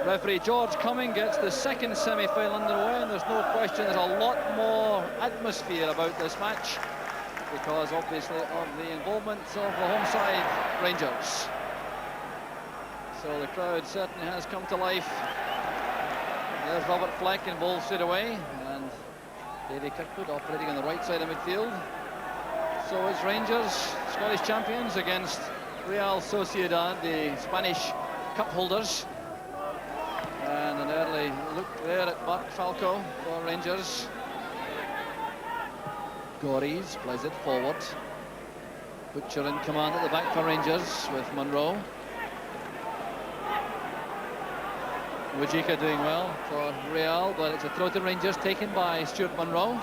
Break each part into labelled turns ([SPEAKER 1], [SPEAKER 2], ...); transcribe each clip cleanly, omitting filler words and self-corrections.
[SPEAKER 1] Referee George Cumming gets the second semi-final underway, and there's no question there's a lot more atmosphere about this match because obviously of the involvement of the home side Rangers. So the crowd certainly has come to life. There's Robert Fleck involved straight away, and Davy Kirkwood operating on the right side of midfield. So it's Rangers, Scottish champions, against Real Sociedad, the Spanish cup holders. And an early look there at Mark Falco for Rangers. Gories plays it forward. Butcher in command at the back for Rangers with Munro. Wojcicka doing well for Real, but it's a throw to Rangers taken by Stuart Munro.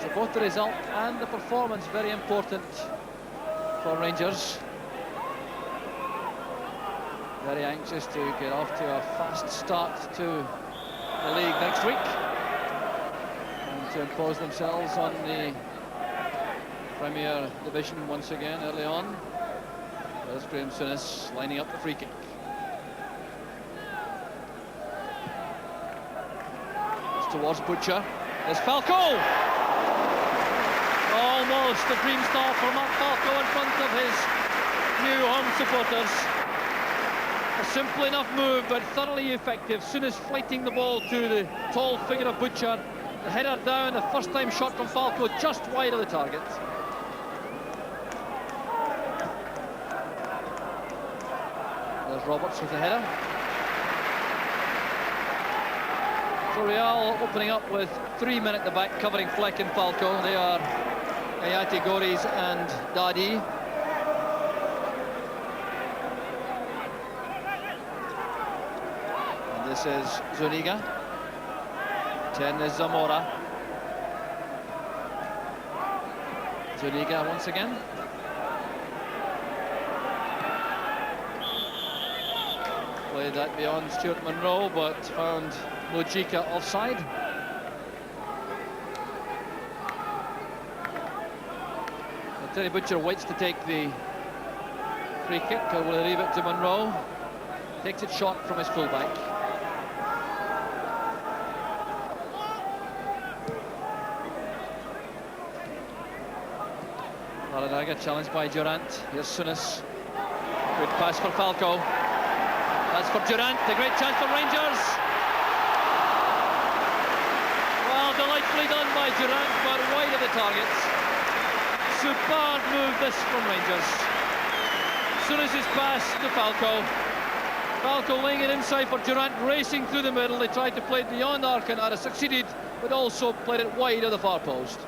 [SPEAKER 1] So both the result and the performance very important for Rangers. Very anxious to get off to a fast start to the league next week and to impose themselves on the Premier Division once again early on. There's Graham Souness lining up the free kick. It's towards Butcher. There's Falco! Almost a dream start for Mark Falco in front of his new home supporters. A simple enough move, but thoroughly effective. Souness flighting the ball to the tall figure of Butcher. The header down, the first time shot from Falco, just wide of the target. There's Roberts with the header. So Real opening up with 3 men at the back, covering Fleck and Falco. They are Ayati, Gories and Dadi. This is Zuniga. 10 is Zamora. Zuniga once again. Played that beyond Stuart Munro, but found Wojcicka offside. Terry Butcher waits to take the free kick, or will he leave it to Munro? Takes it short from his fullback. Larinaga challenged by Durant. Here's Souness. Good pass for Falco. That's for Durant. A great chance for Rangers. Well, delightfully done by Durant, but wide of the target. Superb move this from Rangers. Souness' pass to Falco. Falco laying it inside for Durant, racing through the middle. They tried to play it beyond Arcanara, succeeded, but also played it wide of the far post.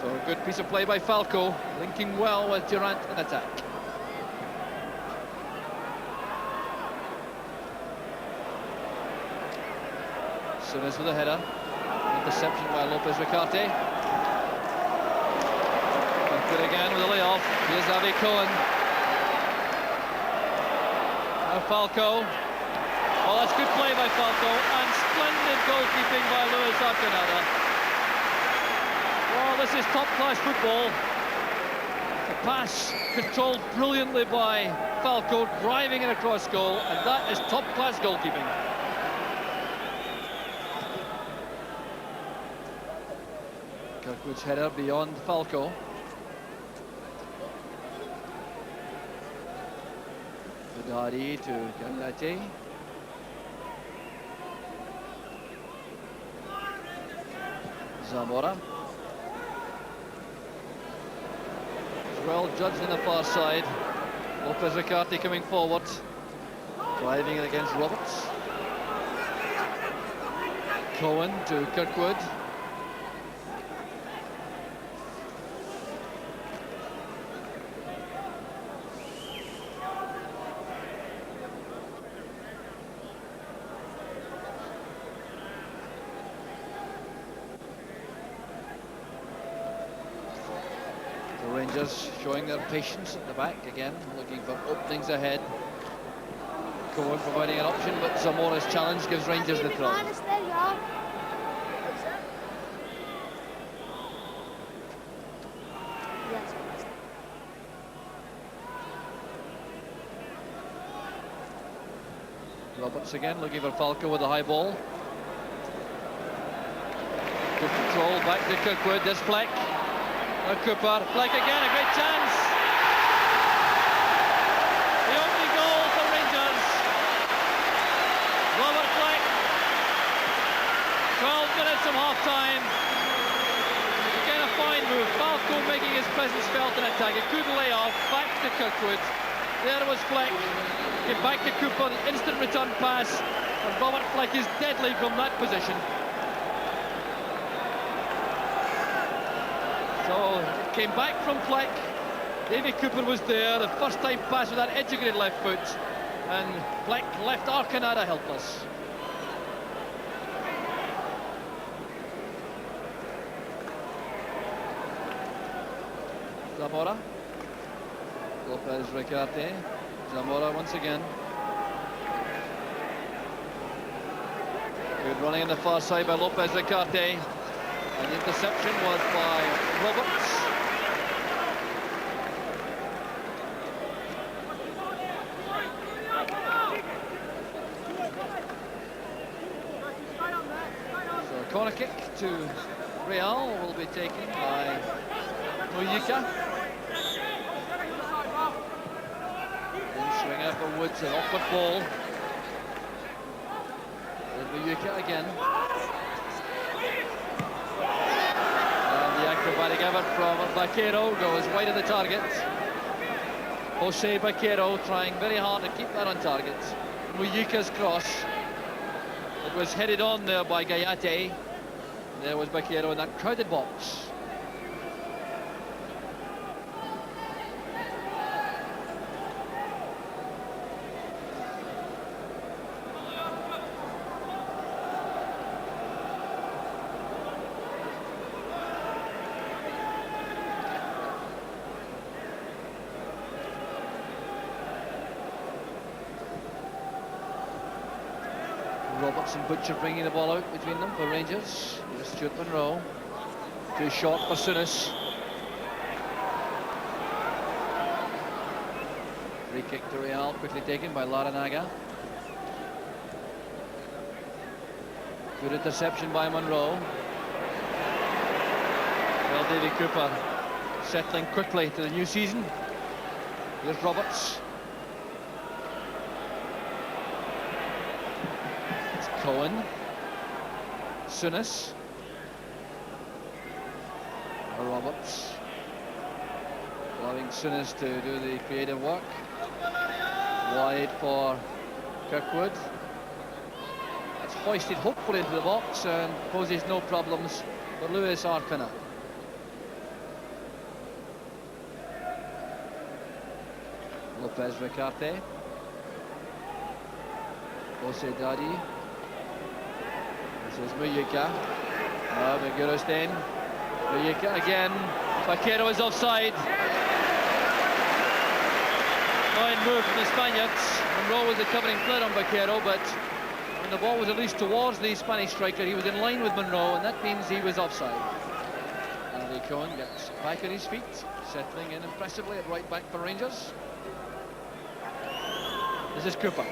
[SPEAKER 1] So a good piece of play by Falco, linking well with Durant in attack. Souness with a header. Interception by Lopez Ricarte. Good again with a layoff. Here's Avi Cohen. Now Falco. Oh, that's good play by Falco, and splendid goalkeeping by Luis Arcanada. Well, this is top-class football. The pass controlled brilliantly by Falco, driving it across goal, and that is top-class goalkeeping. Kirkwood's header beyond Falco. Dari to Gagati. Zamora. Well judged in the far side. Lopez Ricarte coming forward, driving it against Roberts. Cohen to Kirkwood. Rangers showing their patience at the back again, looking for openings ahead. Cohen providing an option, but Zamora's challenge gives Rangers the throw. Roberts again, looking for Falco with the high ball. Good control, back to Kirkwood, there's Fleck. Now Cooper, Fleck again, a great chance. The only goal for Rangers. Robert Fleck. 12 minutes of half-time. Again, a fine move. Falco making his presence felt in attack. A good layoff, back to Kirkwood. There was Fleck. Get back to Cooper, the instant return pass. And Robert Fleck is deadly from that position. So, it came back from Fleck. Davy Cooper was there. The first time pass with that integrated left foot. And Fleck left Arcanada helpless. Zamora. Lopez Ricarte. Zamora once again. Good running on the far side by Lopez Ricarte. And the interception was by Roberts. So a corner kick to Real will be taken by Moyika. Swinger for Woods, an awkward ball. There's Moyika again. And the acrobatic effort from Baquero goes wide of the target. Jose Baquero trying very hard to keep that on target. Moyika's cross. It was headed on there by Gayate. There was Baquero in that crowded box. Roberts and Butcher bringing the ball out between them for Rangers. Here's Stuart Monroe. Too short for Souness. Free kick to Real, quickly taken by Laranaga. Good interception by Monroe. Well, Davy Cooper settling quickly to the new season. Here's Roberts. Cohen, Souness, Roberts, allowing Souness to do the creative work. Wide for Kirkwood. That's hoisted hopefully into the box and poses no problems for Luis Arcana. Lopez Ricarte, Soceidad. This is Moyika. Vigurostain. Moyika again. Baquero is offside. Fine move from the Spaniards. Monroe was the covering player on Baquero, but when the ball was released towards the Spanish striker, he was in line with Monroe, and that means he was offside. Andy Cohen gets back on his feet, settling in impressively at right back for Rangers. This is Cooper.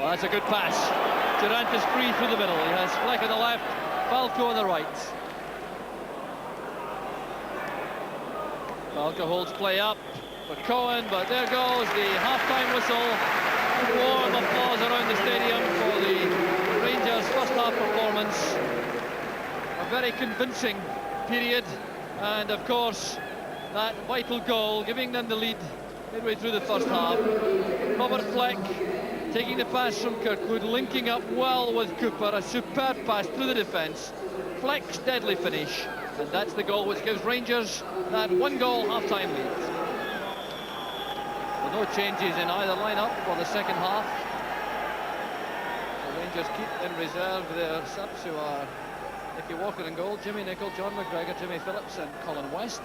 [SPEAKER 1] Well, that's a good pass. Durant is free through the middle. He has Fleck on the left, Falco on the right. Falco holds play up for Cohen, but there goes the half-time whistle. Warm applause around the stadium for the Rangers' first half performance. A very convincing period, and of course that vital goal giving them the lead midway through the first half. Robert Fleck taking the pass from Kirkwood, linking up well with Cooper, a superb pass through the defence. Fleck's deadly finish, and that's the goal which gives Rangers that one-goal half-time lead. Well, no changes in either line-up for the second half. The Rangers keep in reserve their subs, who are Nicky Walker in goal, Jimmy Nicholl, John McGregor, Jimmy Phillips and Colin West.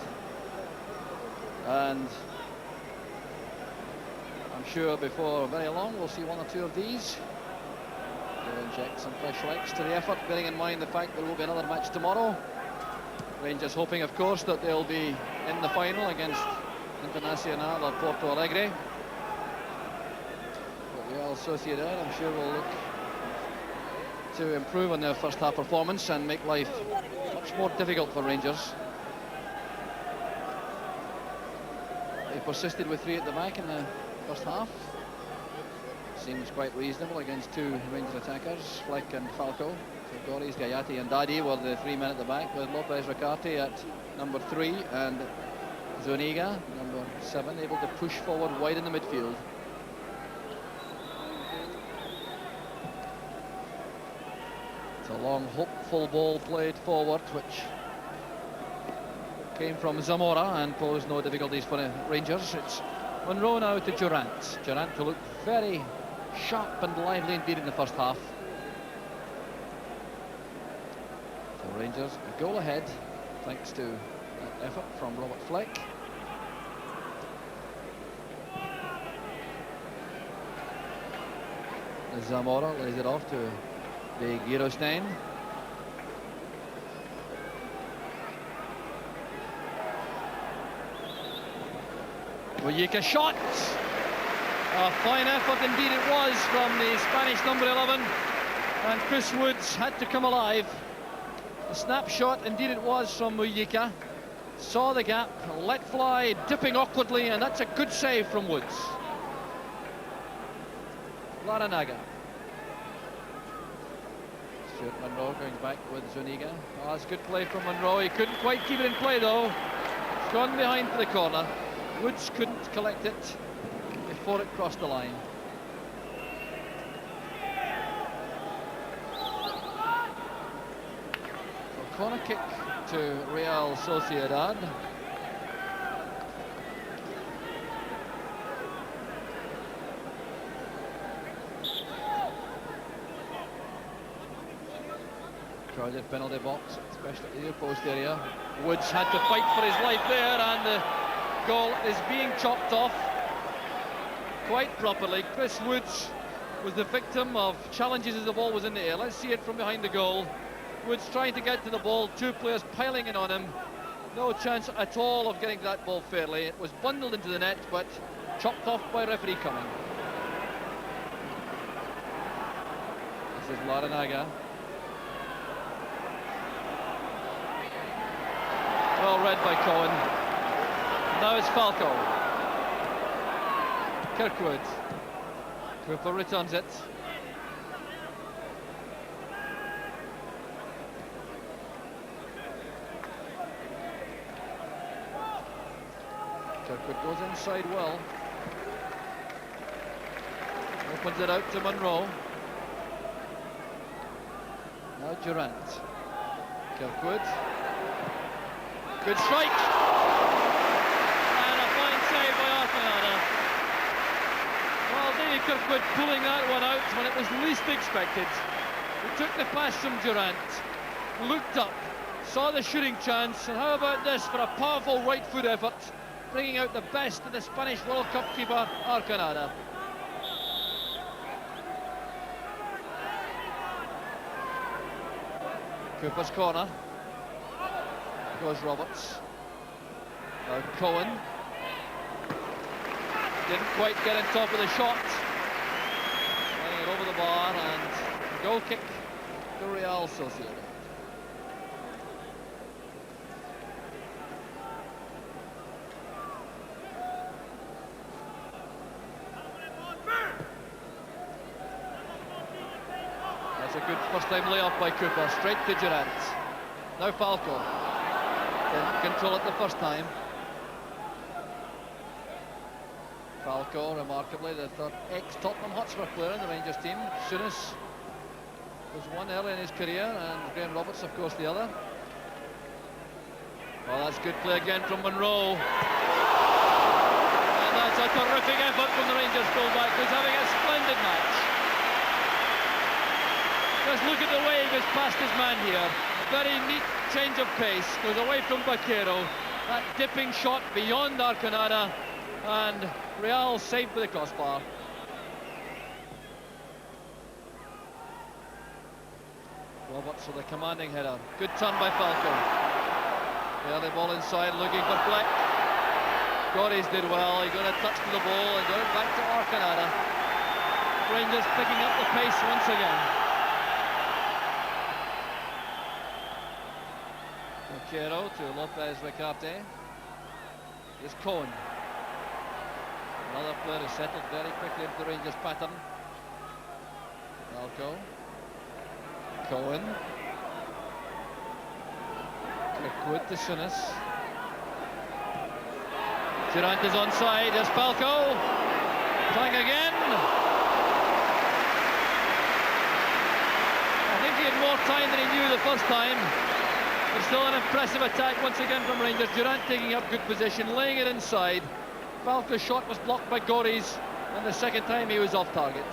[SPEAKER 1] And I'm sure before very long we'll see one or two of these. They'll inject some fresh legs to the effort, bearing in mind the fact there will be another match tomorrow. Rangers hoping, of course, that they'll be in the final against Internacional or Porto Alegre. But Real Sociedad, I'm sure, will look to improve on their first half performance and make life much more difficult for Rangers. They persisted with 3 at the back in the first half. Seems quite reasonable against 2 Rangers attackers, Fleck and Falco. So Goris, Gayati and Dadi were the 3 men at the back, with Lopez Ricarte at number 3 and Zuniga, number 7, able to push forward wide in the midfield. It's a long, hopeful ball played forward, which came from Zamora and posed no difficulties for the Rangers. It's Monroe now to Durant. Durant to look very sharp and lively indeed in the first half. So Rangers a goal ahead thanks to that effort from Robert Fleck. Zamora lays it off to the Girostein. Mujica shot! A fine effort indeed it was from the Spanish number 11, and Chris Woods had to come alive. A snapshot indeed it was from Mujica. Saw the gap, let fly, dipping awkwardly, and that's a good save from Woods. Laranaga. Stuart Monroe going back with Zuniga. Oh, that's good play from Monroe. He couldn't quite keep it in play though. It's gone behind for the corner. Woods couldn't collect it before it crossed the line. So corner kick to Real Sociedad. Crowded penalty box, especially at the near post area. Woods had to fight for his life there, and the goal is being chopped off quite properly. Chris Woods was the victim of challenges as the ball was in the air. Let's see it from behind the goal. Woods trying to get to the ball, 2 players piling in on him. No chance at all of getting to that ball fairly. It was bundled into the net, but chopped off by referee Cumming. This is Laranaga. Well read by Cohen. Now it's Falco. Kirkwood. Cooper returns it. Kirkwood goes inside well. Opens it out to Monroe. Now Durant. Kirkwood. Good strike. And a fine save by Arcanada. Well, David Kirkwood pulling that one out when it was least expected. He took the pass from Durant, looked up, saw the shooting chance, and how about this for a powerful right foot effort, bringing out the best of the Spanish World Cup keeper, Arcanada. Cooper's corner. Goes Roberts. Now Cohen. Didn't quite get on top of the shot. Laying it over the bar, and goal kick to Real Sociedad. That's a good first time layoff by Cooper, straight to Durant. Now Falco. Didn't control it the first time. Falco, remarkably, the third ex-Tottenham Hotspur player in the Rangers team. Souness was one early in his career, and Graham Roberts, of course, the other. Well, that's good play again from Monroe. And that's a terrific effort from the Rangers fullback, who's having a splendid match. Just look at the way he goes past his man here. Very neat change of pace, goes away from Baquero. That dipping shot beyond Arcanada, and Real saved with the crossbar. Roberts with a commanding header. Good turn by Falco. The early ball inside, looking for Fleck. Goris did well. He got a touch to the ball and got it back to Arcanada. Rangers picking up the pace once again. Quero to Lopez Ricarte. Here's Cohen. Another player is settled very quickly into the Rangers pattern. Falco. Cohen. Kirkwood to Sinas. Durant is onside. There's Falco. Trying again. I think he had more time than he knew the first time. But still an impressive attack once again from Rangers. Durant taking up good position, laying it inside. Falco's shot was blocked by Gories, and the second time he was off target.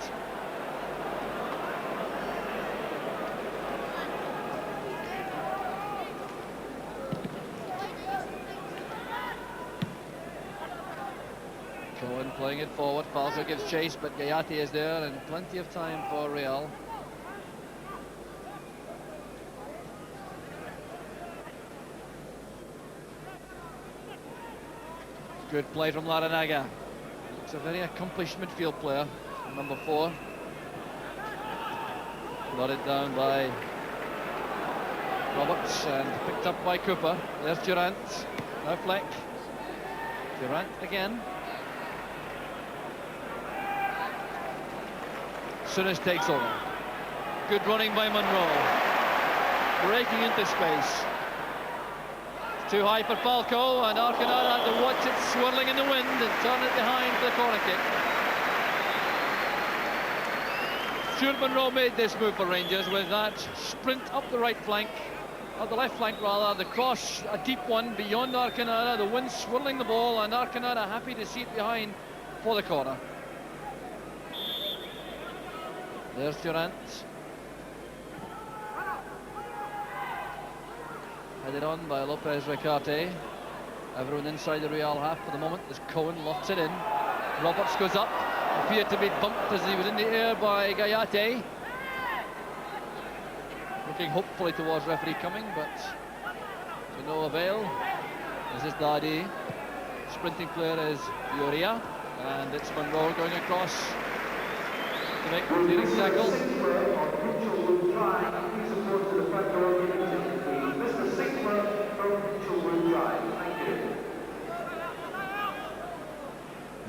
[SPEAKER 1] Cohen playing it forward. Falco gives chase, but Gayati is there, and plenty of time for Real. Good play from Laranaga. Looks a very accomplished midfield player, number 4. Nodded down by Roberts and picked up by Cooper. There's Durant. Now Fleck. Durant again. Sinas takes over. Good running by Monroe. Breaking into space. Too high for Falco, and Arcanara had to watch it swirling in the wind and turn it behind for the corner kick. Stuart Monroe made this move for Rangers with that sprint up the right flank, up the left flank rather, the cross, a deep one beyond Arcanara, the wind swirling the ball, and Arcanara happy to see it behind for the corner. There's Durant. Headed on by Lopez Ricarte. Everyone inside the Real half for the moment as Cohen lofts it in. Roberts goes up. Appeared to be bumped as he was in the air by Gayate. Looking hopefully towards referee coming, but to no avail. This is Dadi. Sprinting player is Uria. And it's Monroe going across to make the clearing tackle.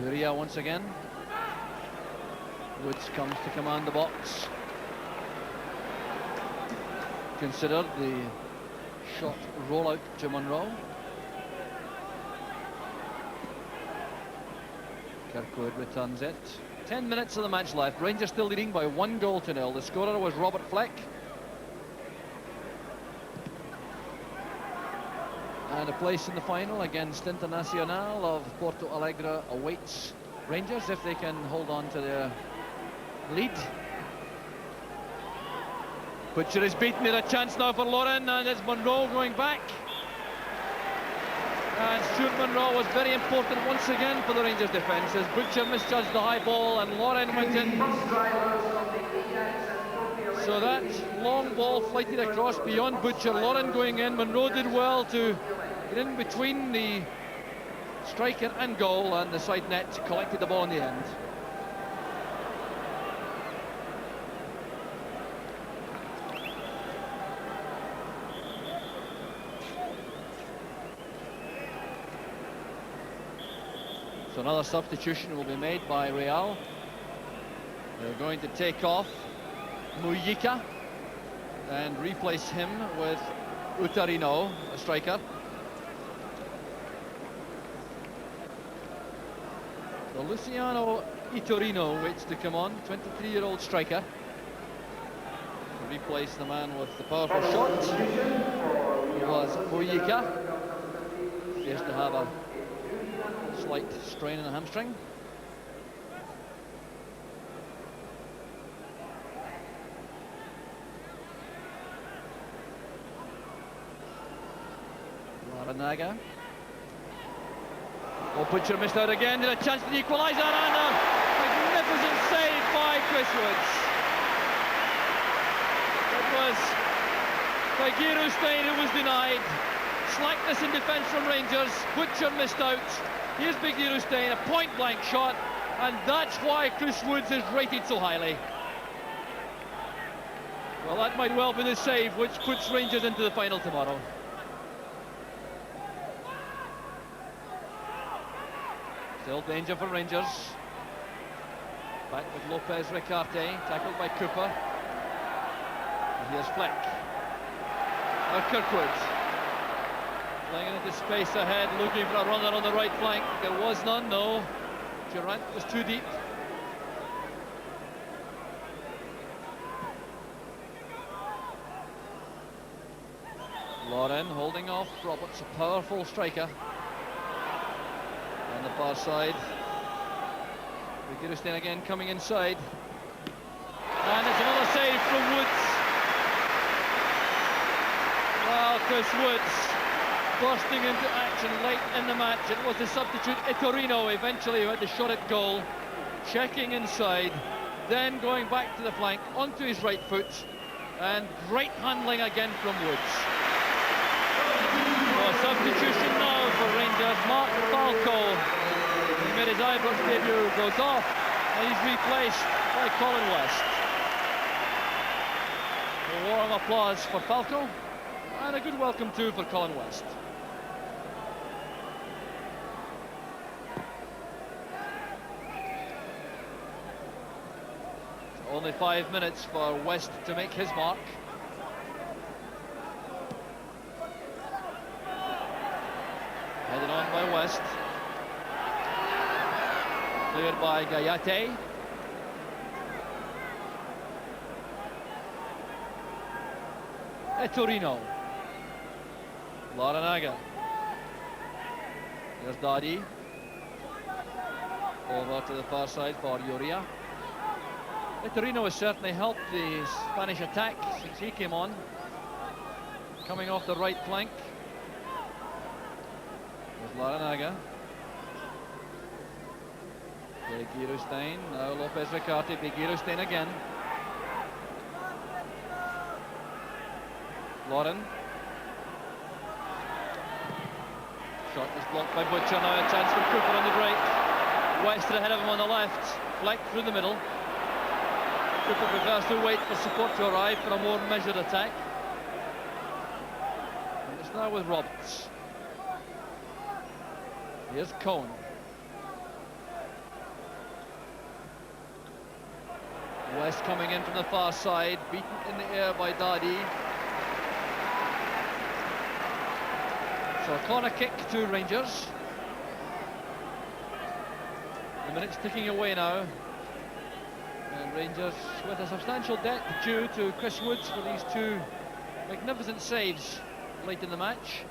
[SPEAKER 1] Uria once again. Woods comes to command the box. Considered the shot rollout to Monroe. Kirkwood returns it. 10 minutes of the match left. Rangers still leading by 1-0. The scorer was Robert Fleck. And a place in the final against Internacional of Porto Alegre awaits Rangers if they can hold on to their lead. Butcher is beaten. There's a chance now for Lauren, and it's Monroe going back. And Stuart Monroe was very important once again for the Rangers defence as Butcher misjudged the high ball and Lauren went in. So that long ball flighted across beyond Butcher. Lauren going in. Monroe did well to get in between the striker and goal, and the side net collected the ball in the end. So another substitution will be made by Real. They're going to take off Mujica and replace him with Utarino, a striker. So Luciano Iturino waits to come on, 23-year-old striker, to replace the man with the powerful shot. It was Mujica. He has to have a slight strain in the hamstring. Laranaga. Oh, Butcher missed out again. Did a chance to the equaliser, and a magnificent save by Chris Woods. It was by Girustein who was denied. Slackness in defence from Rangers. Butcher missed out. Here's Big Girustein, a point-blank shot, and that's why Chris Woods is rated so highly. Well, that might well be the save which puts Rangers into the final tomorrow. Still danger for Rangers. Back with Lopez Ricarte, tackled by Cooper. And here's Fleck. Now Kirkwood. Playing into space ahead, looking for a runner on the right flank. There was none, no. Durant was too deep. Lauren holding off Roberts, a powerful striker. On the far side. Girustein again coming inside. And it's another save from Woods. Well, Chris Woods bursting into action late in the match. It was the substitute Itorino eventually who had the shot at goal. Checking inside, then going back to the flank onto his right foot, and great handling again from Woods. So a substitution now for Rangers. Mark Falco, he made his Ibrox debut, goes off, and he's replaced by Colin West. A warm applause for Falco, and a good welcome too for Colin West. So only 5 minutes for West to make his mark. Headed on by West. Cleared by Gayate. Torino. Laranaga. There's Dadi. Over to the far side for Uria. Torino has certainly helped the Spanish attack since he came on. Coming off the right flank. There's Laranaga. Girustein, now Lopez Ricarte, Girustein again. Lauren. Shot was blocked by Butcher, now a chance for Cooper on the break. West ahead of him on the left, Fleck through the middle. Cooper prefers to wait for support to arrive for a more measured attack. And it's now with Roberts. Here's Cohn. West coming in from the far side, beaten in the air by Dadi. So a corner kick to Rangers. The minutes ticking away now. And Rangers with a substantial debt due to Chris Woods for these two magnificent saves late in the match.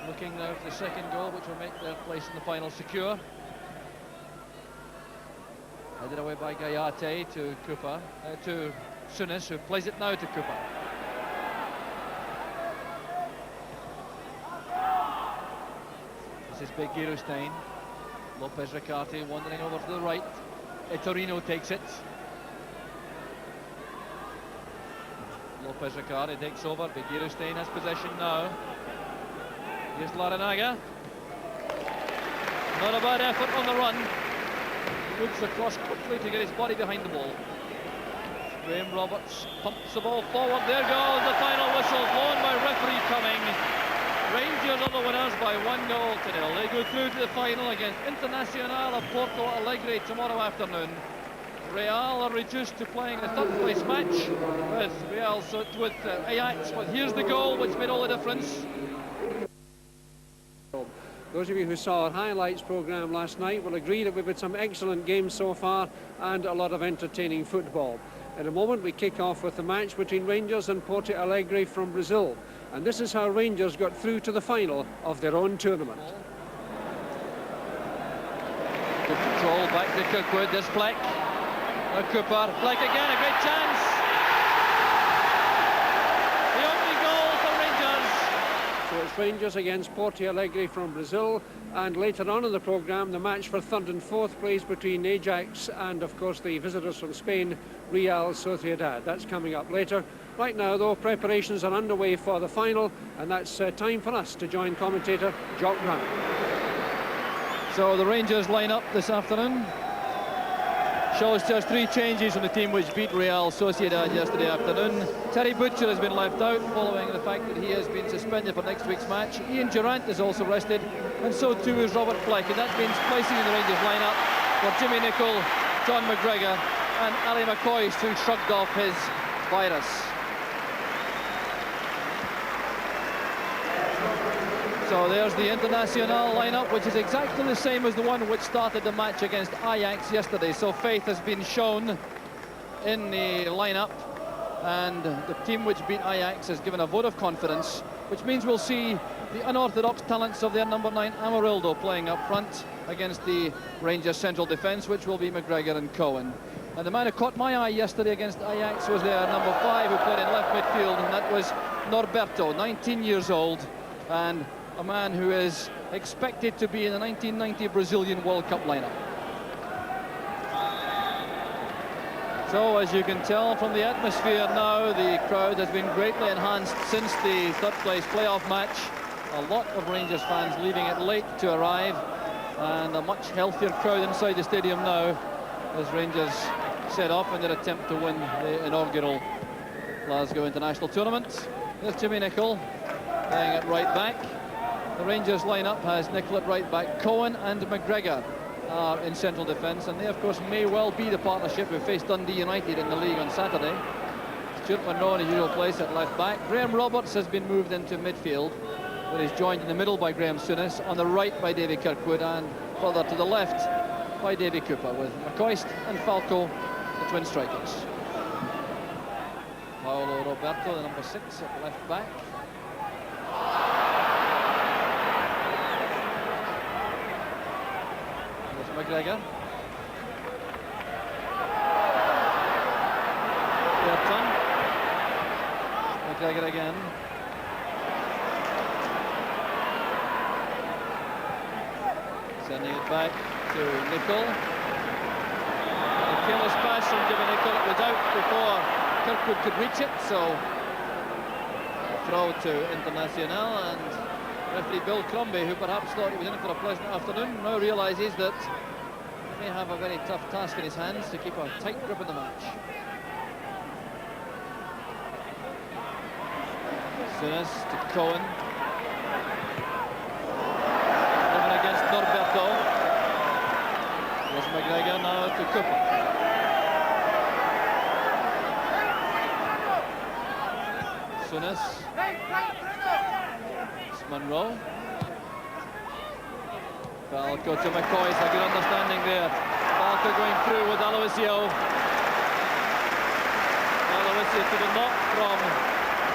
[SPEAKER 1] Looking now for the second goal, which will make their place in the final secure. Headed away by Gayate to Cooper, to Sunis, who plays it now to Cooper. This is Big Girustein. Lopez Ricarte wandering over to the right. Torino takes it. Lopez Ricarte takes over. Big Girustein has possession now. Here's Laranaga. Not a bad effort on the run. Moves across quickly to get his body behind the ball. Graham Roberts pumps the ball forward. There goes the final whistle, blown by referee Cumming. Rangers are the winners by 1-0. They go through to the final against Internacional of Porto Alegre tomorrow afternoon. Real are reduced to playing the third place match with Ajax, but here's the goal which made all the difference.
[SPEAKER 2] Those of you who saw our highlights programme last night will agree that we've had some excellent games so far and a lot of entertaining football. In a moment we kick off with the match between Rangers and Porto Alegre from Brazil. And this is how Rangers got through to the final of their own tournament.
[SPEAKER 1] Good control, back to Kirkwood, there's Fleck. Now Cooper, Fleck again, a great chance. The only goal for Rangers.
[SPEAKER 2] So it's Rangers against Porto Alegre from Brazil, and later on in the programme the match for third and fourth place between Ajax and of course the visitors from Spain, Real Sociedad. That's coming up later. Right now though, preparations are underway for the final, and that's time for us to join commentator Jock Brown.
[SPEAKER 1] So the Rangers line up this afternoon. Shows just 3 changes from the team which beat Real Sociedad yesterday afternoon. Terry Butcher has been left out following the fact that he has been suspended for next week's match. Ian Durrant is also rested, and so too is Robert Fleck, and that means placing in the Rangers lineup for Jimmy Nicholl, John McGregor and Ali McCoist, who shrugged off his virus. So there's the Internacional lineup, which is exactly the same as the one which started the match against Ajax yesterday. So faith has been shown in the lineup, and the team which beat Ajax has given a vote of confidence, which means we'll see the unorthodox talents of their number 9 Amarildo playing up front against the Rangers central defence, which will be McGregor and Cohen. And the man who caught my eye yesterday against Ajax was their number 5, who played in left midfield, and that was Norberto, 19 years old, and a man who is expected to be in the 1990 Brazilian World Cup lineup. So, as you can tell from the atmosphere now, the crowd has been greatly enhanced since the third-place playoff match. A lot of Rangers fans leaving it late to arrive, and a much healthier crowd inside the stadium now as Rangers set off in their attempt to win the inaugural Glasgow International Tournament. There's Jimmy Nicholl playing at right back. The Rangers lineup has Nicholl at right back, Cohen and McGregor are in central defence, and they of course may well be the partnership who face Dundee United in the league on Saturday. Stuart Monroe in his usual place at left back. Graham Roberts has been moved into midfield, but he's joined in the middle by Graham Souness, on the right by Davy Kirkwood, and further to the left by Davy Cooper, with McCoist and Falco the twin strikers. Paolo Roberto, the number 6 at left back. McGregor. Burton. McGregor again. Sending it back to Nicholl. A careless pass from Jimmy Nicholl. It was out before Kirkwood could reach it, so a throw to Internacional, and referee Bill Crombie, who perhaps thought he was in for a pleasant afternoon, now realises that he may have a very tough task in his hands to keep a tight grip of the match. Souness to Cohen. Driven against Norberto. There's McGregor now to Cooper. Souness. Monroe. Falco to McCoist, a good understanding there. Falco going through with Aloisio. Aloisio to the knock from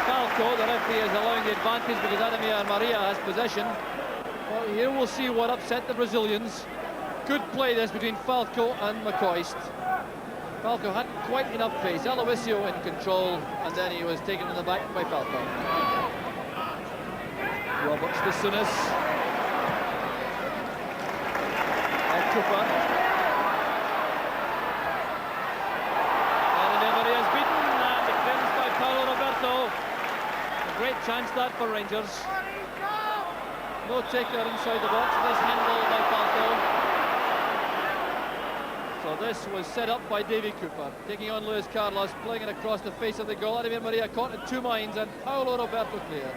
[SPEAKER 1] Falco. The referee is allowing the advantage because Ademir Maria has possession. Well, here we'll see what upset the Brazilians. Good play this between Falco and McCoist. Falco hadn't quite enough pace. Aloisio in control, and then he was taken in the back by Falco. Roberts to Souness. Cooper. And Maria is beaten, and it wins by Paolo Roberto. A great chance that for Rangers. No taker inside the box. This handled by Falco. So this was set up by Davy Cooper, taking on Luis Carlos, playing it across the face of the goal. Ademir Maria caught in 2 minds, and Paolo Roberto cleared.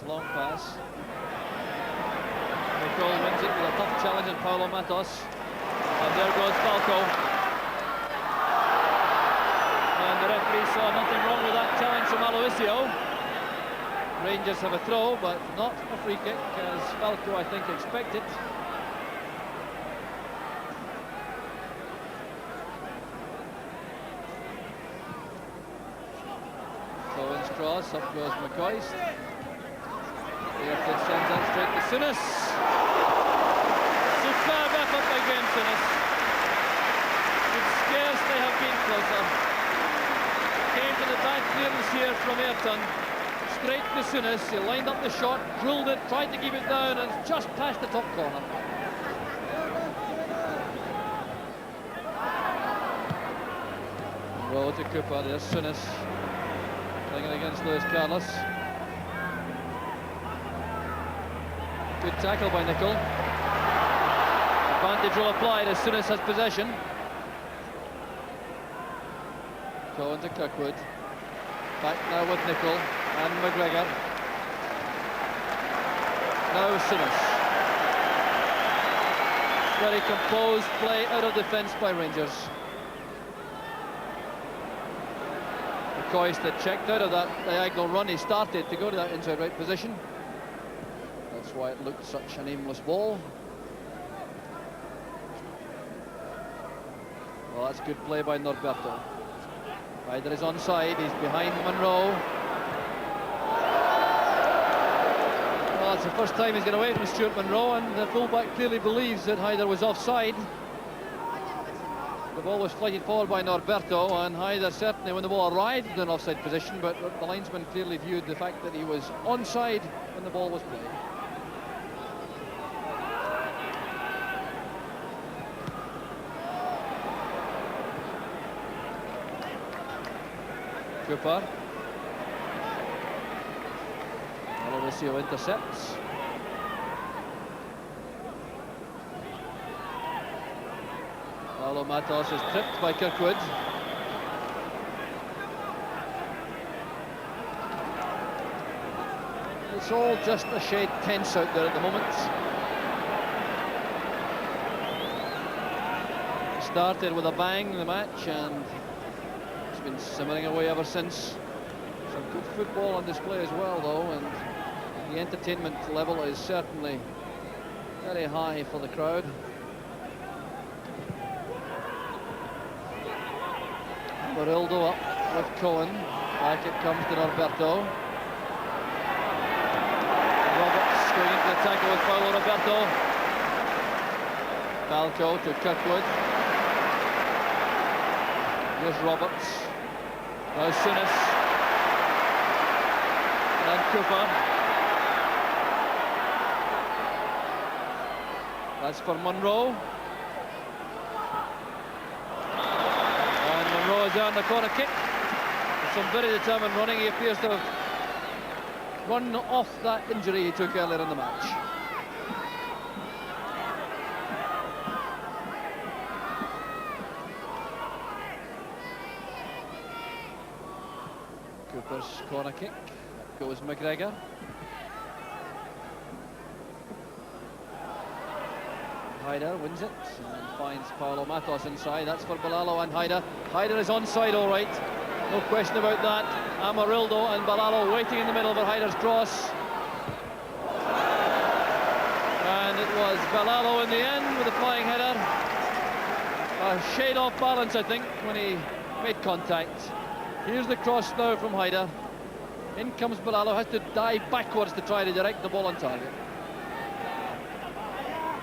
[SPEAKER 1] Long pass. Nicholl wins it with a tough challenge in Paulo Matos. And there goes Falco. And the referee saw nothing wrong with that challenge from Aloisio. Rangers have a throw, but not a free kick, as Falco, I think, expected. Cohen's cross, up goes McCoist. Ayrton sends that straight to Souness. Superb effort by Graham Souness. Could scarcely have been closer. Came to the bad clearance here from Ayrton. straight to Souness. He lined up the shot, drilled it, tried to keep it down, and it's just past the top corner. Well, to Cooper, there's Souness playing it against Luis Carlos. Good tackle by Nicol. Advantage will apply as Souness has possession. Cohen to Kirkwood. Back now with Nicol and McGregor. Now Souness. Very composed play out of defence by Rangers. McCoist had checked out of that diagonal run. He started to go to that inside right position. That's why it looked such an aimless ball. Well, that's good play by Norberto. Ryder is onside, he's behind Monroe. Well, that's the first time he's got away from Stuart Monroe, and the fullback clearly believes that Hyder was offside. The ball was flighted forward by Norberto, and Hyder certainly, when the ball arrived, in an offside position, but the linesman clearly viewed the fact that he was onside when the ball was played. Cooper. Aloisio intercepts. Paulo Matos is tripped by Kirkwood. It's all just a shade tense out there at the moment. Started with a bang, the match, and been simmering away ever since. Some good football on display as well, though, and the entertainment level is certainly very high for the crowd. Barildo up with Cohen. Back it comes to Norberto. Roberts going into the tackle with Paulo Roberto. Falco to Kirkwood. Here's Roberts. Now Souness. And Cooper. That's for Monroe. And Monroe is down the corner kick. With some very determined running. He appears to have run off that injury he took earlier in the match. Cooper's corner kick. Goes McGregor. Hyder wins it and finds Paulo Matos inside. That's for Balalo and Hyder. Hyder is onside, all right. No question about that. Amarildo and Balalo waiting in the middle for Hyder's cross. And it was Balalo in the end with the flying header. A shade off balance, I think, when he made contact. Here's the cross now from Hyder. In comes Balalo, has to dive backwards to try to direct the ball on target.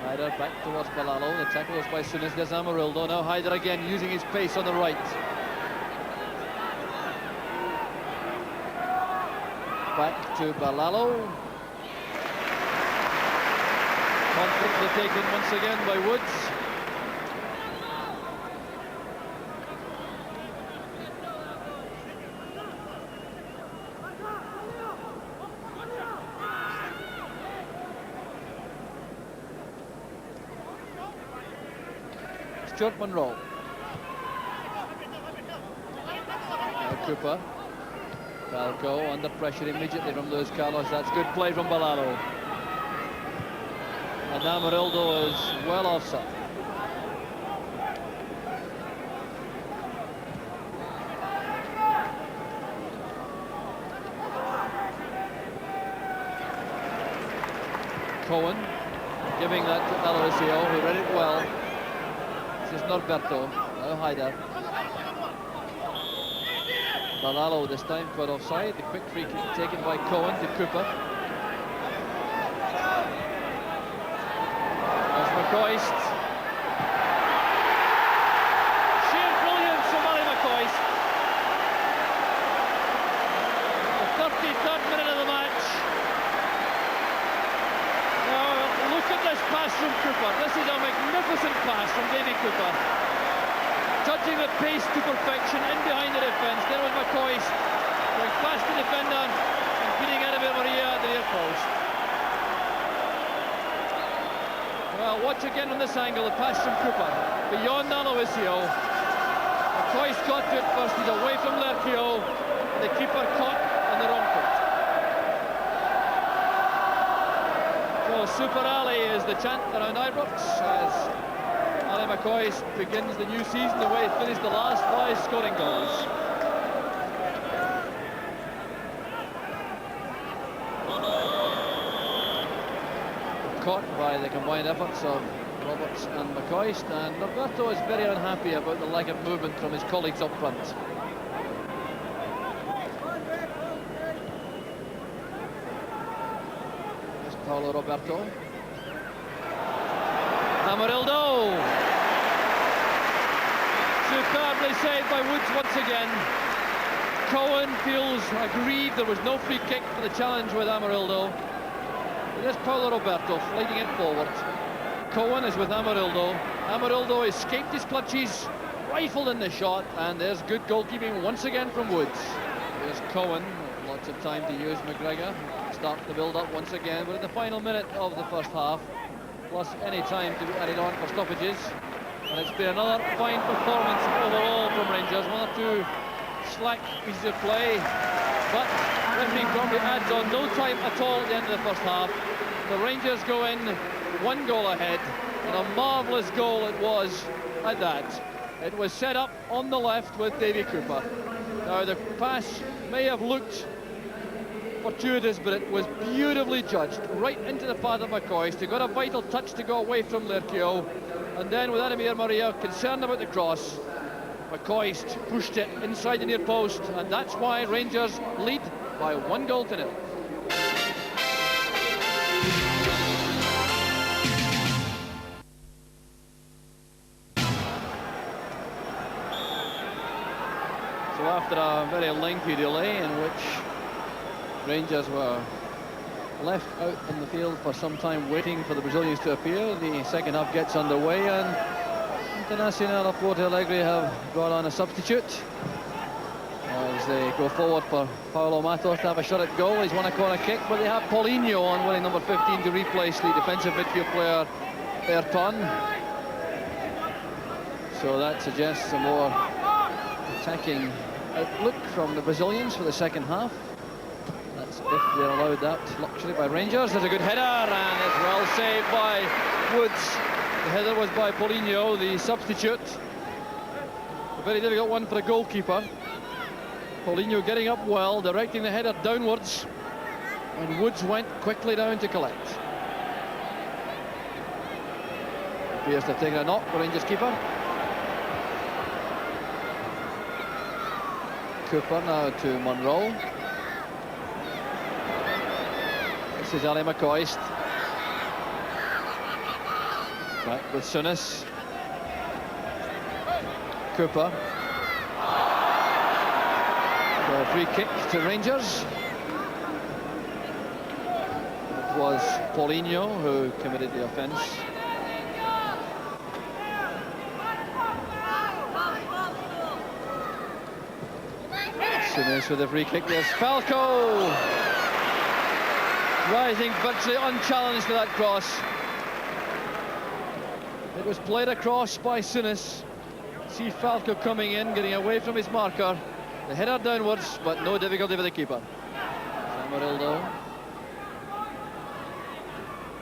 [SPEAKER 1] Hyder back towards Balalo. The tackle is by Souness. There's Amarildo. Now Hyder again using his pace on the right. Back to Balalo. Confidently taken once again by Woods. Stuart Monroe. Now Cooper. Falco under pressure immediately from Luis Carlos. That's good play from Balalo. And Amarildo is well offside. Cohen giving that to Aloisio, who read it well. This is Norberto. Now Hyder. Balalo this time caught offside. The quick free kick taken by Cohen to Cooper. There's McCoist. Sheer brilliance from McCoist. The 33rd minute of the from Cooper. This is a magnificent pass from Davy Cooper. Judging the pace to perfection in behind the defence. Then with McCoist going past the defender and beating Maria at the near post. Well, watch again from this angle, the pass from Cooper. Beyond Aloisio. McCoist got to it first, he's away from Lerchio. The keeper caught on the wrong foot. So Super Ali is the chant around Ibrox as Ali McCoist begins the new season the way he finished the last 5 scoring goals. Caught by the combined efforts of Roberts and McCoist, and Roberto is very unhappy about the lack of movement from his colleagues up front. There's Paulo Roberto. Amarildo! Superbly saved by Woods once again. Cohen feels aggrieved there was no free kick for the challenge with Amarildo. There's Paulo Roberto flighting it forward. Cohen is with Amarildo. Amarildo escaped his clutches, rifled in the shot, and there's good goalkeeping once again from Woods. There's Cohen, lots of time to use McGregor. Start the build-up once again. We're in the final minute of the first half, plus any time to be added on for stoppages. And it's been another fine performance overall from Rangers. 1 or 2 slack pieces of play, but referee probably adds on no time at all at the end of the first half. The Rangers go in 1 goal ahead, and a marvellous goal it was at that. It was set up on the left with Davy Cooper. Now the pass may have looked fortuitous, but it was beautifully judged, right into the path of McCoist. He got a vital touch to go away from Lerchio, and then with Maria concerned about the cross, McCoist pushed it inside the near post, and that's why Rangers lead by 1 goal to 0. So after a very lengthy delay in which Rangers were left out in the field for some time waiting for the Brazilians to appear, the second half gets underway, and Internacional of Porto Alegre have brought on a substitute as they go forward for Paulo Matos to have a shot at goal. He's won a corner kick, but they have Paulinho on, wearing number 15, to replace the defensive midfield player Berton. So that suggests a more attacking outlook from the Brazilians for the second half. That's if they're allowed that luxury by Rangers. There's a good header, and it's well saved by Woods. The header was by Paulinho, the substitute. A very difficult one for a goalkeeper. Paulinho getting up well, directing the header downwards, and Woods went quickly down to collect. Appears to have taken a knock for Rangers keeper. Cooper now to Monroe. This is Ali McCoist. Back with Souness. Cooper. So a free kick to Rangers. It was Paulinho who committed the offence. Souness with a free kick. There's Falco, rising virtually unchallenged to that cross. It was played across by Souness. See Falco coming in, getting away from his marker. The header downwards, but no difficulty for the keeper. Amarildo.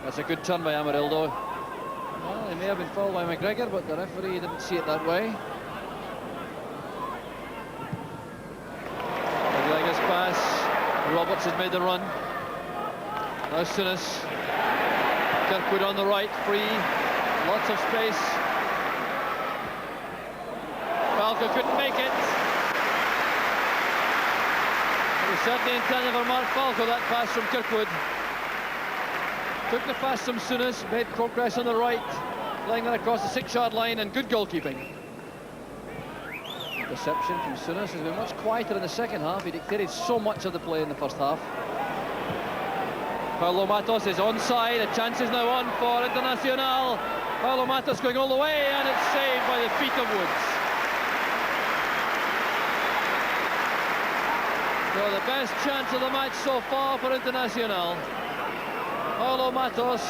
[SPEAKER 1] That's a good turn by Amarildo. Well, he may have been fouled by McGregor, but the referee didn't see it that way. McGregor's pass. Roberts has made the run. Now Souness. Kirkwood on the right, free. Lots of space. Falco couldn't make it. It was certainly intended for Mark Falco, that pass from Kirkwood. Took the pass from Souness, made progress on the right, playing that across the 6-yard line, and good goalkeeping. Reception from Souness has been much quieter in the second half. He dictated so much of the play in the first half. Paulo Matos is onside. A chance is now on for Internacional. Paulo Matos going all the way, and it's saved by the feet of Woods. So the best chance of the match so far for Internacional. Paulo Matos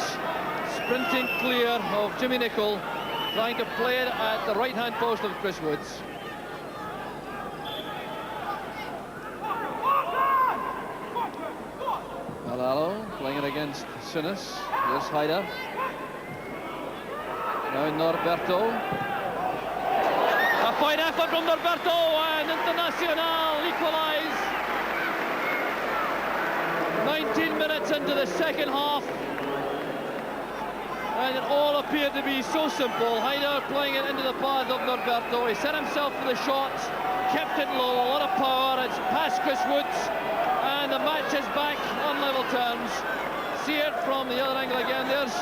[SPEAKER 1] sprinting clear of Jimmy Nicholl, trying to play it at the right-hand post of Chris Woods. Malalo playing it against Sinis. Here's Haida. Now Norberto. A fine effort from Norberto, and Internacional equalise. 19 minutes into the second half, and it all appeared to be so simple. Haida playing it into the path of Norberto. He set himself for the shot, kept it low, a lot of power. It's past Chris Woods, and the match is back on level terms. See it from the other angle again. There's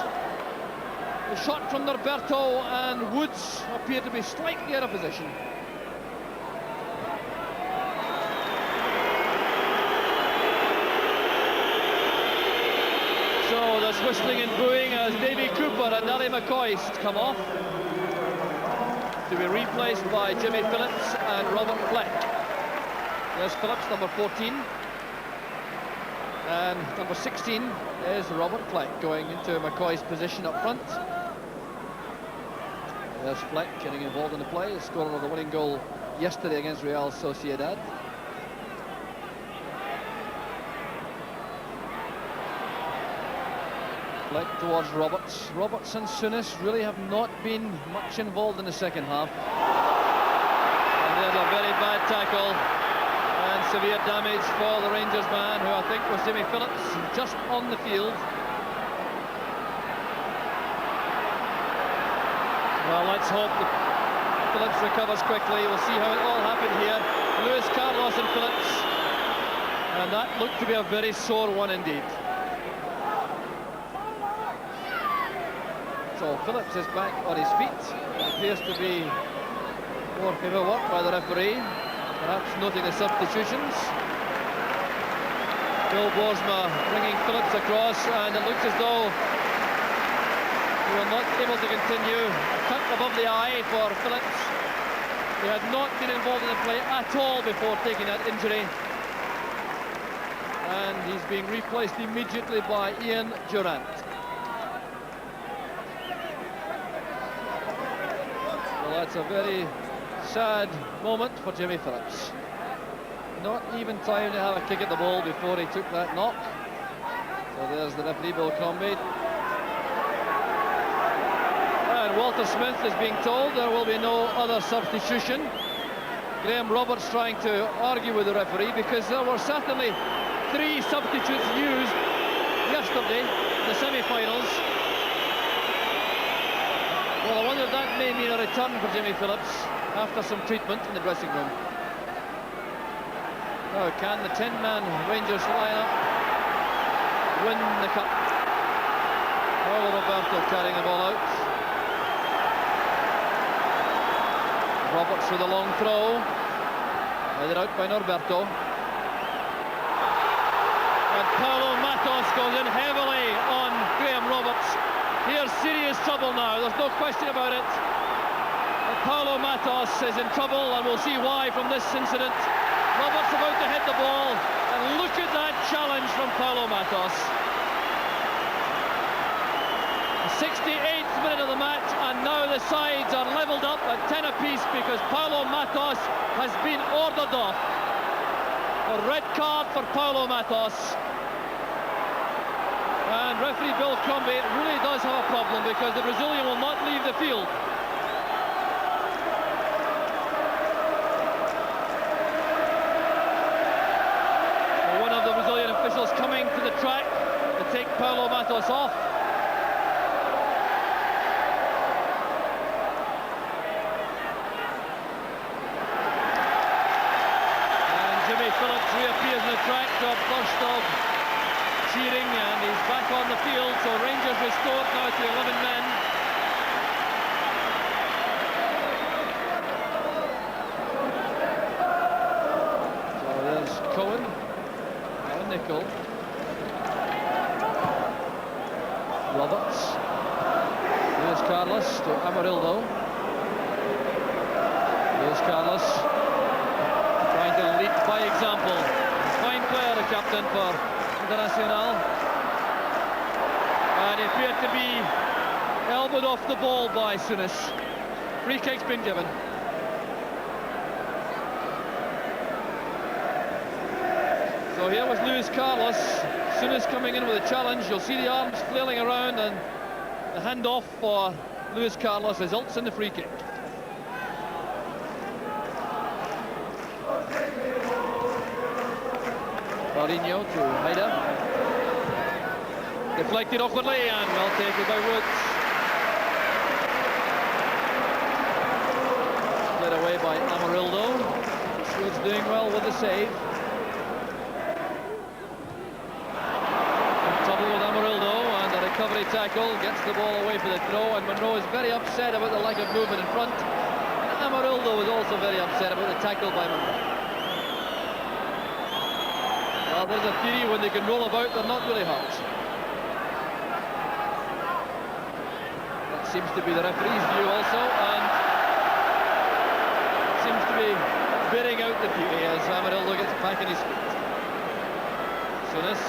[SPEAKER 1] the shot from Norberto, and Woods appeared to be slightly out of position. So there's whistling and booing as Davy Cooper and Ali McCoist come off, to be replaced by Jimmy Phillips and Robert Fleck. There's Phillips, number 14. And number 16 is Robert Fleck going into McCoy's position up front. There's Fleck getting involved in the play, the scorer of the winning goal yesterday against Real Sociedad. Fleck towards Roberts. Roberts and Sinis really have not been much involved in the second half. And there's a very bad tackle. And severe damage for the Rangers man, who I think was Jimmy Phillips, just on the field. Well, let's hope that Phillips recovers quickly. We'll see how it all happened here. Luis Carlos and Phillips. And that looked to be a very sore one indeed. So Phillips is back on his feet. It appears to be more favour work by the referee. Perhaps noting the substitutions. Bill Boersma bringing Phillips across, and it looks as though he will not be able to continue. A cut above the eye for Phillips. He had not been involved in the play at all before taking that injury. And he's being replaced immediately by Ian Durant. Well, that's a very sad moment for Jimmy Phillips. Not even time to have a kick at the ball before he took that knock. So there's the referee, Bill Crombie. And Walter Smith is being told there will be no other substitution. Graham Roberts trying to argue with the referee, because there were certainly 3 substitutes used yesterday in the semi-finals. Well, I wonder if that may mean a return for Jimmy Phillips after some treatment in the dressing room. Now, can the 10-man Rangers lineup win the cup? Paulo Roberto carrying the ball out. Roberts with a long throw. Headed out by Norberto. And Paulo Matos goes in heavily on Graham Roberts. Here's serious trouble now, there's no question about it. Paulo Matos is in trouble, and we'll see why from this incident. Roberts about to hit the ball, and look at that challenge from Paulo Matos. The 68th minute of the match, and now the sides are levelled up at 10 apiece because Paulo Matos has been ordered off. A red card for Paulo Matos. And referee Bill Crombie really does have a problem, because the Brazilian will not leave the field. One of the Brazilian officials coming to the track to take Paulo Matos off. And Jimmy Phillips reappears in the track to a burst of cheering, and he's back on the field. So Rangers restored now to 11 men. So there's Cohen. Nicholl. Roberts. Luis Carlos to Amarildo. Luis Carlos trying to lead by example. Fine player, the captain for Internacional. And he appeared to be elbowed off the ball by Sunis. Free kick's been given. So here was Luis Carlos. Sunis coming in with a challenge. You'll see the arms flailing around, and the handoff for Luis Carlos results in the free kick. Paulinho to Haida. Deflected awkwardly and well taken by Woods. Split away by Amarildo. Woods doing well with the save. Recovery tackle, gets the ball away for the throw, and Monroe is very upset about the lack of movement in front. And Amarildo was also very upset about the tackle by Monroe. Well, there's a theory, when they can roll about, they're not really hurt. That seems to be the referee's view also, and seems to be bearing out the theory as Amarildo gets back in his feet. Sunis,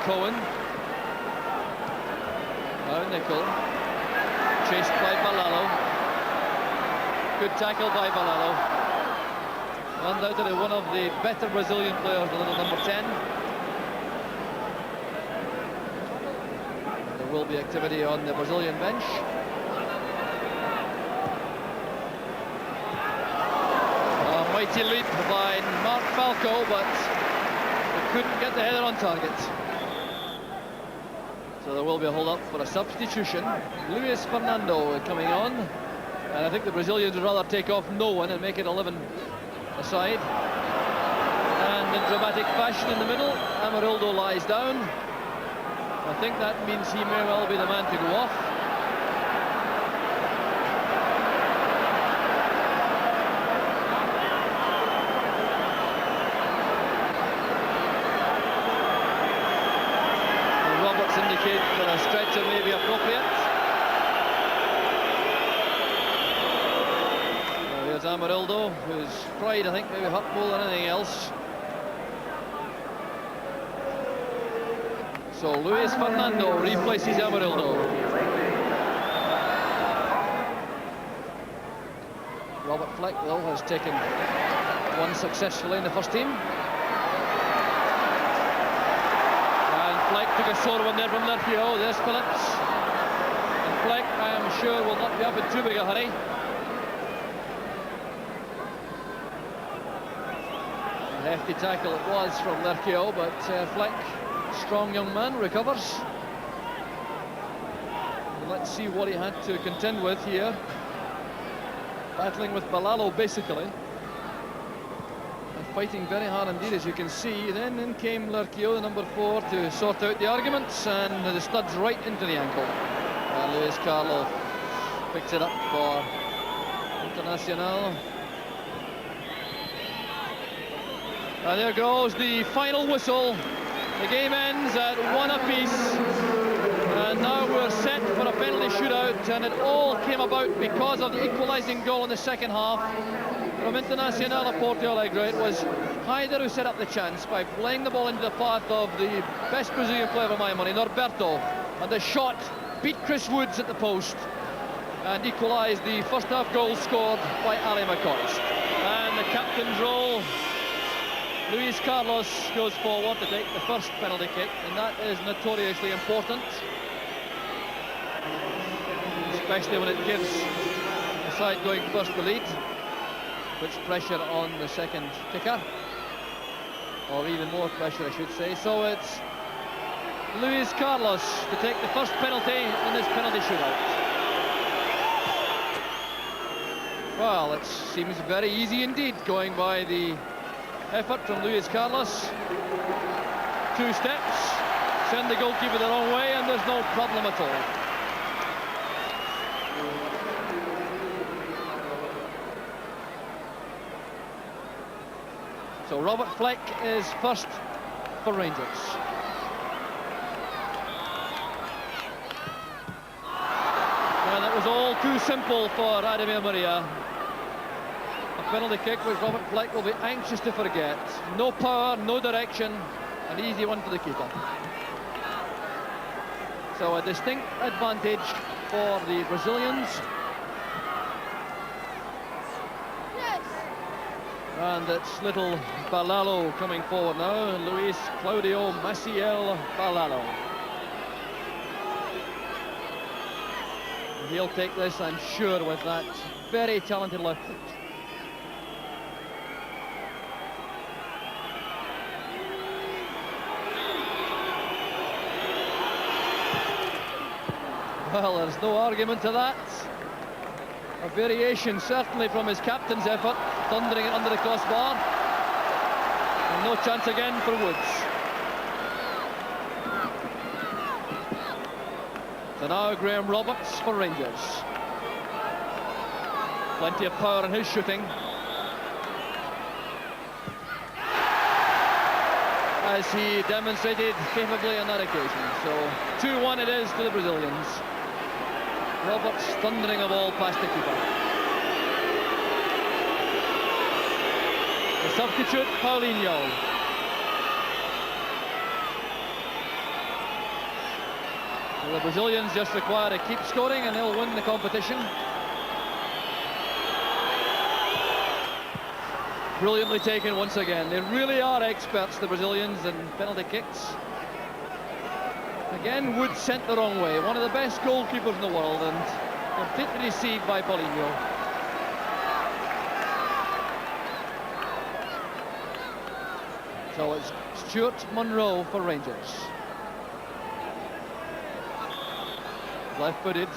[SPEAKER 1] Cohen. Now Nicol, chased by Balalo. Good tackle by Balalo. Undoubtedly one of the better Brazilian players, the little number 10. There will be activity on the Brazilian bench. A mighty leap by Mark Falco, but he couldn't get the header on target. So there will be a hold-up for a substitution. Luis Fernando coming on. And I think the Brazilians would rather take off no one and make it 11 aside. And in dramatic fashion in the middle, Amarildo lies down. I think that means he may well be the man to go off. Indicate that a stretcher may be appropriate. Well, here's Amarildo, whose pride, I think, maybe hurt more than anything else. So Luis Fernando replaces Amarildo. Robert Fleck, though, has taken one successfully in the first team. Fleck took a sore one there from Lerpio. There's Phillips. And Fleck, I am sure, will not be up in too big a hurry. A hefty tackle it was from Lerpio, but Fleck, strong young man, recovers. And let's see what he had to contend with here. Battling with Balalo, basically. Fighting very hard indeed, as you can see. Then in came Lerquio, the number 4, to sort out the arguments, and the studs right into the ankle. Luis Carlos picks it up for Internacional. And there goes the final whistle. The game ends at 1 apiece. And now we're set for a penalty shootout, and it all came about because of the equalising goal in the second half from Internacional of Porto Alegre. It was Haider who set up the chance by playing the ball into the path of the best Brazilian player for my money, Norberto, and the shot beat Chris Woods at the post and equalised the first half goal scored by Ali McCoist. And the captain's role, Luis Carlos goes forward to take the first penalty kick, and that is notoriously important, especially when it gives the side going first the lead. Puts pressure on the second kicker, or even more pressure, I should say. So it's Luis Carlos to take the first penalty in this penalty shootout. Well, it seems very easy indeed, going by the effort from Luis Carlos. 2 steps, send the goalkeeper the wrong way, and there's no problem at all. So Robert Fleck is first for Rangers. And it was all too simple for Ademir Maria. A penalty kick which Robert Fleck will be anxious to forget. No power, no direction, an easy one for the keeper. So a distinct advantage for the Brazilians. And it's little Balalo coming forward now, Luis Claudio Maciel Balalo. He'll take this, I'm sure, with that very talented left foot. Well, there's no argument to that. A variation certainly from his captain's effort, thundering it under the crossbar. And no chance again for Woods. So now Graham Roberts for Rangers. Plenty of power in his shooting. As he demonstrated capably on that occasion. So 2-1 it is to the Brazilians. Roberts thundering a ball past the keeper. The substitute, Paulinho. So the Brazilians just require to keep scoring and they'll win the competition. Brilliantly taken once again. They really are experts, the Brazilians, in penalty kicks. Again, Wood sent the wrong way. One of the best goalkeepers in the world and completely deceived by Paulinho. So it's Stuart Monroe for Rangers. Left-footed.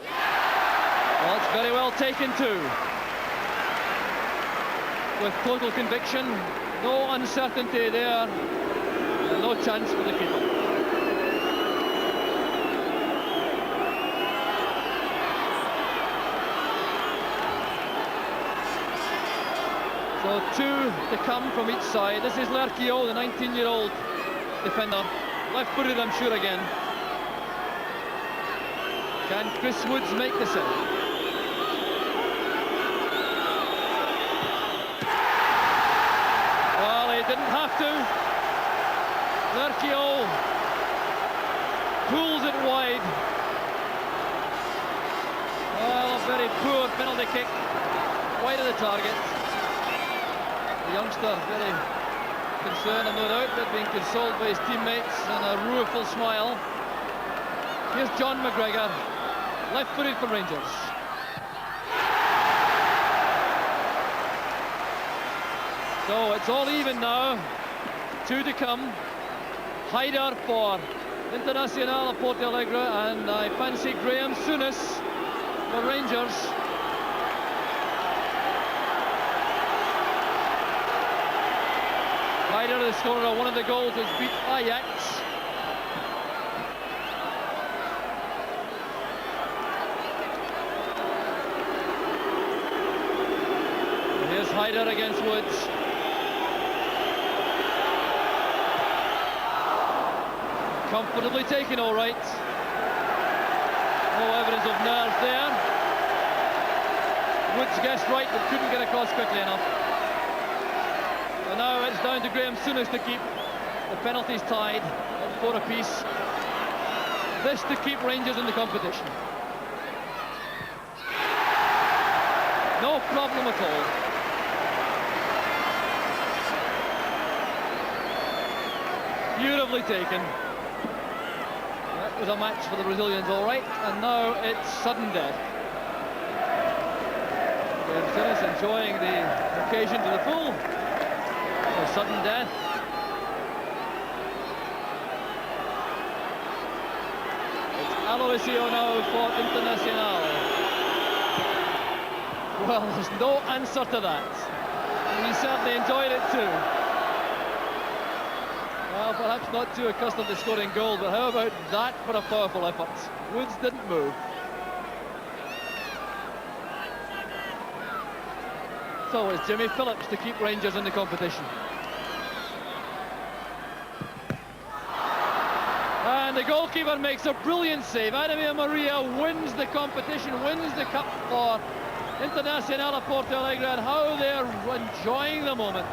[SPEAKER 1] Well, it's very well taken too. With total conviction, no uncertainty there. No chance for the keeper. So 2 to come from each side. This is Lerquio, the 19-year-old defender. Left-footed, I'm sure, again. Can Chris Woods make the save? Well, he didn't have to. Lerquio pulls it wide. Well, a very poor penalty kick, wide of the target. The youngster very concerned, and no doubt, but being consoled by his teammates and a rueful smile. Here's John McGregor, left-footed for Rangers. So it's all even now, 2 to come. Hyder for Internacional of Porto Alegre, and I fancy Graham Souness for Rangers. Hyder, the scorer of one of the goals, has beat Ajax. Here's Hyder against Woods. Comfortably taken, all right. No evidence of nerves there. Woods guessed right, but couldn't get across quickly enough. And now it's down to Graham Souness to keep the penalties tied at 4 apiece. This to keep Rangers in the competition. No problem at all. Beautifully taken. That was a match for the Brazilians, all right, and now it's sudden death. Graham Souness enjoying the occasion to the full. For sudden death. It's Aloisio now for Internacional. Well, there's no answer to that. And he certainly enjoyed it too. Well, perhaps not too accustomed to scoring goals, but how about that for a powerful effort? Woods didn't move. So it's Jimmy Phillips to keep Rangers in the competition. And And the goalkeeper makes a brilliant save. Ademir Maria wins the competition, wins the cup for Internacional of Porto Alegre, and how they're enjoying the moment.